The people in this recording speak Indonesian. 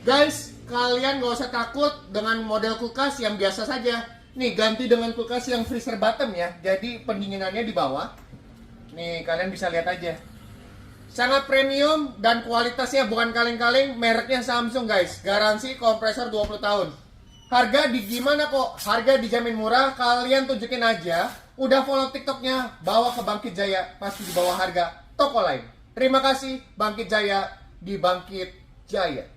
Guys, kalian gak usah takut dengan model kulkas yang biasa saja. Nih, ganti dengan kulkas yang freezer bottom ya. Jadi pendinginannya di bawah. Nih, kalian bisa lihat aja. Sangat premium dan kualitasnya bukan kaleng-kaleng. Mereknya Samsung guys. Garansi kompresor 20 tahun. Harga di gimana kok? Harga dijamin murah. Kalian tunjukin aja. Udah follow TikToknya, bawa ke Bangkit Jaya. Pasti di bawah harga toko lain. Terima kasih Bangkit Jaya di Bangkit Jaya.